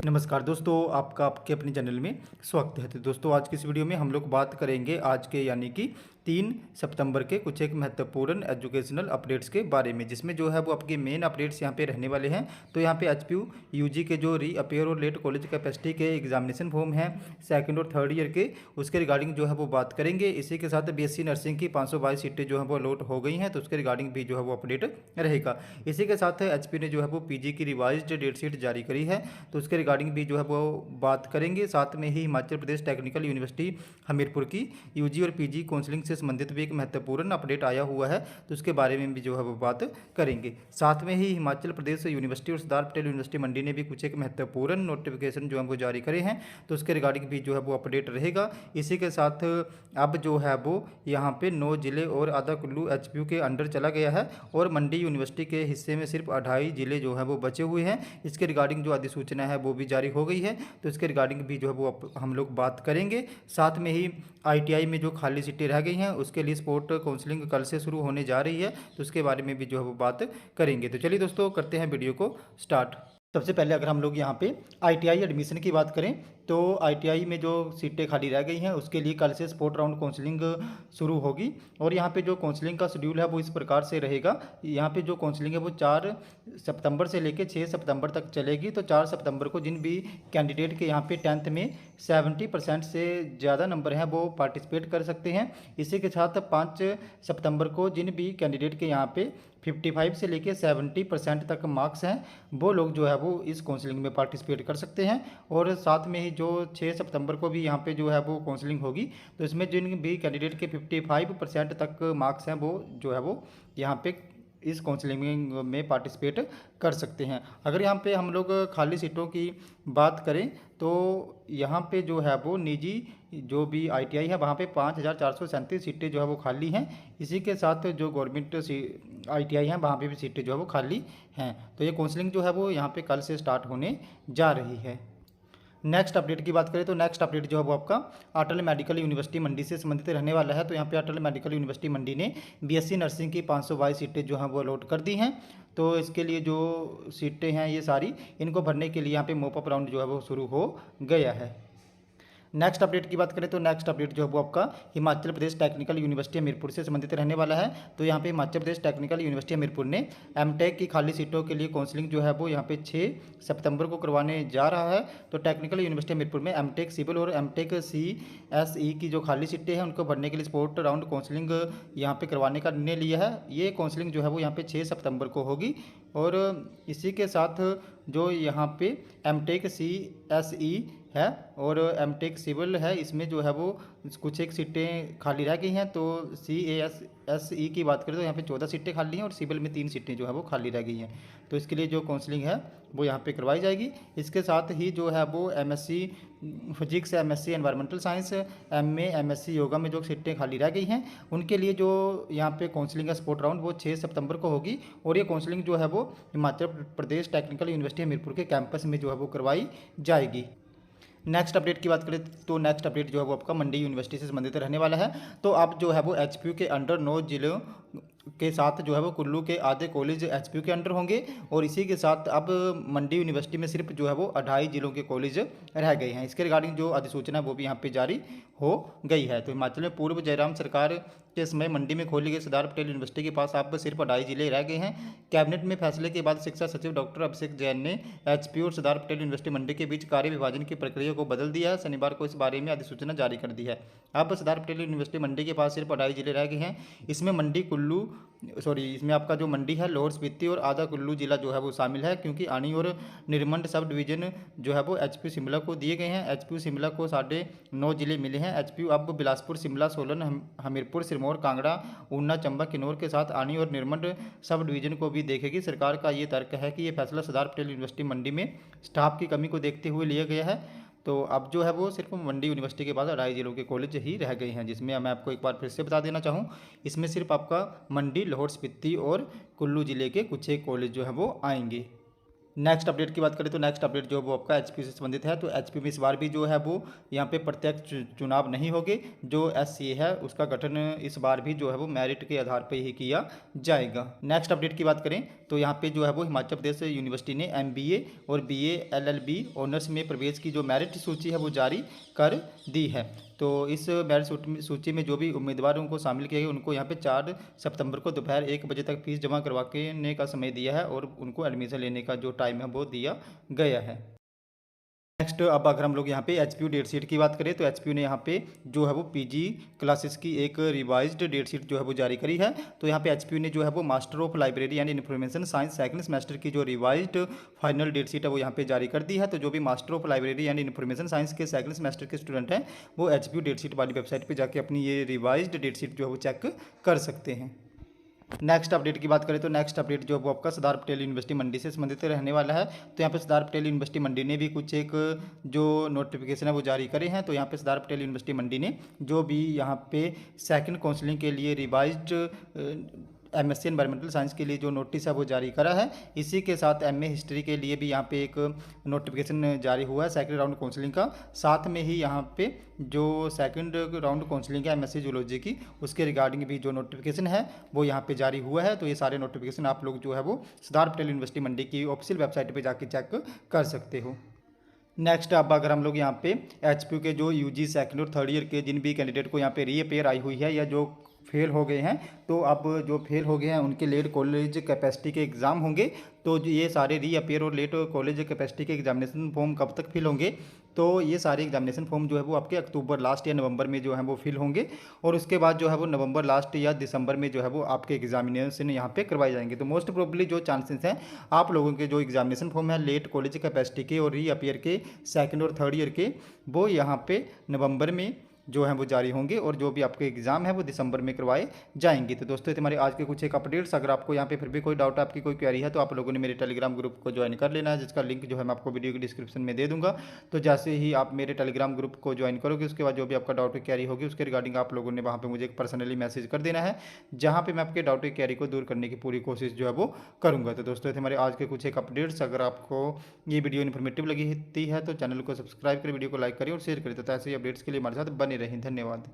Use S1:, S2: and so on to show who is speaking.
S1: नमस्कार दोस्तों, आपका आपके अपने चैनल में स्वागत है। तो दोस्तों, आज की इस वीडियो में हम लोग बात करेंगे आज के यानी कि 3 सितंबर के कुछ एक महत्वपूर्ण एजुकेशनल अपडेट्स के बारे में, जिसमें जो है वो आपके मेन अपडेट्स यहाँ पे रहने वाले हैं। तो यहाँ पे एचपीयू यूजी के जो रीअपेयर और लेट कॉलेज कैपेसिटी के एग्जामिनेशन फॉर्म हैं सेकंड और थर्ड ईयर के, उसके रिगार्डिंग जो है वो बात करेंगे। इसी के साथ बीएससी नर्सिंग की 522 सीटें जो है वो अलॉट हो गई हैं, तो उसके रिगार्डिंग भी जो है वो अपडेट रहेगा। इसी के साथ एचपी ने जो है वो पीजी की रिवाइज्ड डेट शीट जारी करी है, तो उसके रिगार्डिंग भी जो है वो बात करेंगे। साथ में ही हिमाचल प्रदेश टेक्निकल यूनिवर्सिटी हमीरपुर की यूजी और पीजी काउंसलिंग से संबंधित भी एक महत्वपूर्ण अपडेट आया हुआ है, तो उसके बारे में भी जो है वो बात करेंगे। साथ में ही हिमाचल प्रदेश यूनिवर्सिटी और सरदार पटेल यूनिवर्सिटी मंडी ने भी कुछ एक महत्वपूर्ण नोटिफिकेशन जो है वो जारी करे हैं, तो उसके रिगार्डिंग भी जो है वो अपडेट रहेगा। इसी के साथ अब जो है वो यहाँ पे 9 जिले और आधा कुल्लू एचपीयू के अंडर चला गया है, और मंडी यूनिवर्सिटी के हिस्से में सिर्फ 2.5 जिले जो है वो बचे हुए हैं। इसके रिगार्डिंग जो अधिसूचना है वो भी जारी हो गई है, तो इसके रिगार्डिंग भी जो है वो हम लोग बात करेंगे। साथ में ही आईटीआई में जो खाली सीटें रह गई हैं उसके लिए स्पोर्ट काउंसलिंग कल से शुरू होने जा रही है, तो उसके बारे में भी जो है वो बात करेंगे। तो चलिए दोस्तों, करते हैं वीडियो को स्टार्ट। सबसे पहले अगर हम लोग यहाँ पे आईटीआई एडमिशन की बात करें, तो आईटीआई में जो सीटें खाली रह गई हैं उसके लिए कल से स्पोर्ट राउंड काउंसलिंग शुरू होगी। और यहाँ पे जो काउंसलिंग का शेड्यूल है वो इस प्रकार से रहेगा। यहाँ पे जो काउंसलिंग है वो 4 सितंबर से लेकर 6 सितंबर तक चलेगी। तो 4 सितंबर को जिन भी कैंडिडेट के यहाँ पे 10th में 70% से ज़्यादा नंबर हैं वो पार्टिसिपेट कर सकते हैं। इसी के साथ 5 सितंबर को जिन भी कैंडिडेट के यहाँ पे 55 से लेकर 70% तक मार्क्स हैं वो लोग जो है वो इस काउंसलिंग में पार्टिसिपेट कर सकते हैं। और साथ में ही जो 6 सितंबर को भी यहाँ पे जो है वो काउंसलिंग होगी, तो इसमें जिन भी कैंडिडेट के 55% तक मार्क्स हैं वो जो है वो यहाँ पे इस काउंसलिंग में पार्टिसिपेट कर सकते हैं। अगर यहाँ पे हम लोग खाली सीटों की बात करें, तो यहाँ पे जो है वो निजी जो भी आईटीआई है वहाँ पे 5437 सीटें जो है वो खाली हैं। इसी के साथ जो गवर्नमेंट आईटीआई हैं वहाँ पे भी सीटें जो है वो खाली हैं। तो ये काउंसलिंग जो है वो यहाँ पे कल से स्टार्ट होने जा रही है। नेक्स्ट अपडेट की बात करें, तो नेक्स्ट अपडेट जो है वो आपका अटल मेडिकल यूनिवर्सिटी मंडी से संबंधित रहने वाला है। तो यहाँ पे अटल मेडिकल यूनिवर्सिटी मंडी ने बीएससी नर्सिंग की 522 सीटें जो हैं वो अलॉट कर दी हैं। तो इसके लिए जो सीटें हैं ये सारी इनको भरने के लिए यहाँ पे मोप अप राउंड जो है वो शुरू हो गया है। नेक्स्ट अपडेट की बात करें, तो नेक्स्ट अपडेट जो है वो आपका हिमाचल प्रदेश टेक्निकल यूनिवर्सिटी हमीरपुर से संबंधित रहने वाला है। तो यहाँ पे हिमाचल प्रदेश टेक्निकल यूनिवर्सिटी हमीरपुर ने एमटेक की खाली सीटों के लिए काउंसलिंग जो है वो यहाँ पे 6 सितंबर को करवाने जा रहा है। तो टेक्निकल यूनिवर्सिटी हमीरपुर में एमटेक सिविल और एमटेक सीएसई की जो खाली सीटें हैं उनको भरने के लिए स्पोर्ट राउंड काउंसलिंग यहाँ पे करवाने का निर्णय लिया है। ये काउंसलिंग जो है वो यहाँ पे 6 सितंबर को होगी। और इसी के साथ जो यहाँ पे एमटेक सीएसई है और एमटेक सिविल है, इसमें जो है वो कुछ एक सीटें खाली रह गई हैं। तो सीएसई की बात करें तो यहाँ पे 14 सीटें खाली हैं और सिविल में 3 सीटें जो है वो खाली रह गई हैं। तो इसके लिए जो काउंसलिंग है वो यहाँ पे करवाई जाएगी। इसके साथ ही जो है वो MSc physics, MSc environmental science, MA, MSc yoga में जो सीटें खाली रह गई हैं उनके लिए जो यहाँ पे काउंसलिंग है स्पोर्ट राउंड वो 6 सितंबर को होगी। और ये काउंसलिंग जो है वो हिमाचल प्रदेश टेक्निकल यूनिवर्सिटी हमीरपुर के कैंपस में जो है वो करवाई जाएगी। नेक्स्ट अपडेट की बात करें, तो नेक्स्ट अपडेट जो है वो आपका मंडी यूनिवर्सिटी से संबंधित रहने वाला है। तो अब जो है वो एचपीयू के अंडर 9 जिलों के साथ जो है वो कुल्लू के आधे कॉलेज एचपीयू के अंडर होंगे। और इसी के साथ अब मंडी यूनिवर्सिटी में सिर्फ जो है वो 2.5 जिलों के कॉलेज रह गए हैं। इसके रिगार्डिंग जो अधिसूचना वो भी यहाँ पे जारी हो गई है। तो हिमाचल में पूर्व जयराम सरकार के समय मंडी में खोली गई सरदार पटेल यूनिवर्सिटी के पास अब सिर्फ 2.5 जिले रह गए हैं। कैबिनेट में फैसले के बाद शिक्षा सचिव डॉक्टर अभिषेक जैन ने एचपीयू और सरदार पटेल यूनिवर्सिटी मंडी के बीच कार्य विभाजन की प्रक्रिया को बदल दिया है। शनिवार को इस बारे में अधिसूचना जारी कर दी है। अब सरदार पटेल यूनिवर्सिटी मंडी के पास सिर्फ 2.5 जिले रह गए हैं। इसमें इसमें आपका जो मंडी है, लाहौल स्पीति और आधा कुल्लू जिला जो है वो शामिल है, क्योंकि आनी और निरमंड सब डिवीजन जो है वो एचपीयू शिमला को दिए गए हैं। एचपीयू शिमला को 9.5 जिले मिले हैं। एचपीयू अब बिलासपुर, शिमला, सोलन, हमीरपुर, सिरमौर, कांगड़ा, ऊना, चंबा, किन्नौर के साथ आनी और निरमंड सब डिवीजन को भी देखेगी। सरकार का ये तर्क है कि ये फैसला सरदार पटेल यूनिवर्सिटी मंडी में स्टाफ की कमी को देखते हुए लिया गया है। तो अब जो है वो सिर्फ मंडी यूनिवर्सिटी के पास 2.5 जिलों के कॉलेज ही रह गए हैं, जिसमें मैं आपको एक बार फिर से बता देना चाहूँ, इसमें सिर्फ आपका मंडी, लाहौल स्पीति और कुल्लू जिले के कुछ एक कॉलेज जो है वो आएंगे। नेक्स्ट अपडेट की बात करें तो नेक्स्ट अपडेट जो है वो आपका एचपी से संबंधित है। तो एचपी में इस बार भी जो है वो यहाँ पे प्रत्यक्ष चुनाव नहीं होंगे। जो एससीए है उसका गठन इस बार भी जो है वो मेरिट के आधार पर ही किया जाएगा। नेक्स्ट अपडेट की बात करें तो यहाँ पे जो है वो हिमाचल प्रदेश यूनिवर्सिटी ने एमबीए और बीए एलएलबी ऑनर्स में प्रवेश की जो मेरिट सूची है वो जारी कर दी है। तो इस मेरिट सूची में जो भी उम्मीदवारों को शामिल किया गया उनको यहाँ पे 4 सितंबर को दोपहर 1 बजे तक फीस जमा करवाने का समय दिया है और उनको एडमिशन लेने का जो टाइम है वो दिया गया है। नेक्स्ट अब अगर हम लोग यहाँ पे एचपीयू डेट शीट की बात करें तो एचपीयू ने यहाँ पे जो है वो पीजी क्लासेस की एक रिवाइज्ड डेट शीट जो है वो जारी करी है। तो यहाँ पे एचपीयू ने जो है वो master of library and information science second semester की जो रिवाइज्ड फाइनल डेट शीट है वो यहाँ पे जारी कर दी है। तो जो भी master of library and information science के सेकंड सेमेस्टर के स्टूडेंट हैं वो एचपीयू डेट शीट वाली वेबसाइट पर जाके अपनी ये रिवाइज्ड डेट शीट जो है वो चेक कर सकते हैं। नेक्स्ट अपडेट की बात करें तो नेक्स्ट अपडेट जो वो आपका सरदार पटेल यूनिवर्सिटी मंडी से संबंधित रहने वाला है। तो यहाँ पे सरदार पटेल यूनिवर्सिटी मंडी ने भी कुछ एक जो नोटिफिकेशन है वो जारी करे हैं। तो यहाँ पे सरदार पटेल यूनिवर्सिटी मंडी ने जो भी यहाँ पे सेकंड काउंसलिंग के लिए रिवाइज्ड एमएससी एनवायरमेंटल साइंस के लिए जो नोटिस है वो जारी करा है। इसी के साथ एमए हिस्ट्री के लिए भी यहाँ पे एक नोटिफिकेशन जारी हुआ है सेकंड राउंड काउंसलिंग का। साथ में ही यहाँ पे जो सेकंड राउंड काउंसलिंग है एमएससी जूलॉजी की उसके रिगार्डिंग भी जो नोटिफिकेशन है वो यहाँ पे जारी हुआ है। तो ये सारे नोटिफिकेशन आप लोग जो है वो सरदार पटेल यूनिवर्सिटी मंडी की ऑफिशियल वेबसाइट पर जाके चेक कर सकते हो। नेक्स्ट अब अगर हम लोग यहाँ पे एचपीयू के जो यूजी सेकंड और थर्ड ईयर के जिन भी कैंडिडेट को यहाँ पे रीअपेयर आई हुई है या जो फेल हो गए हैं तो अब जो फेल हो गए हैं उनके लेट कॉलेज कैपेसिटी के एग्ज़ाम होंगे। तो ये सारे रीअपेयर और लेट कॉलेज कैपेसिटी के एग्जामिनेशन फॉर्म कब तक फिल होंगे तो ये सारे एग्जामिनेशन फॉर्म जो है वो आपके अक्टूबर लास्ट या नवंबर में जो है वो फिल होंगे और उसके बाद जो है वो नवंबर लास्ट या दिसंबर में जो है वो आपके एग्जामिनेशन यहाँ पे करवाए जाएंगे। तो मोस्ट प्रोबेबली जो चांसेस हैं आप लोगों के जो एग्जामिनेशन फॉर्म है लेट कॉलेज कैपेसिटी के और रीअपेयर के सेकेंड और थर्ड ईयर के वो यहाँ पे नवंबर में जो है वो जारी होंगे और जो भी आपके एग्जाम है वो दिसंबर में करवाए जाएंगे। तो दोस्तों हमारे आज के कुछ एक अपडेट्स। अगर आपको यहाँ पे फिर भी कोई डाउट आपकी कोई क्वेरी है तो आप लोगों ने मेरे टेलीग्राम ग्रुप को ज्वाइन कर लेना है जिसका लिंक जो है मैं आपको वीडियो के डिस्क्रिप्शन में दे दूंगा। तो जैसे ही आप मेरे टेलीग्राम ग्रुप को ज्वाइन करोगे उसके बाद जो भी आपका डाउट क्वेरी होगी उसके रिगार्डिंग आप लोगों ने वहाँ पर मुझे पर्सनली मैसेज कर देना है जहाँ पर मैं आपके डाउट क्वेरी को दूर करने की पूरी कोशिश जो है वो करूँगा। तो दोस्तों हमारे आज के कुछ एक अपडेट्स। अगर आपको ये वीडियो इन्फॉर्मेटिव लगी है तो चैनल को सब्सक्राइब करें, वीडियो को लाइक करें और शेयर करें। तो ऐसे ही अपडेट्स के लिए हमारे साथ बने रहें। धन्यवाद।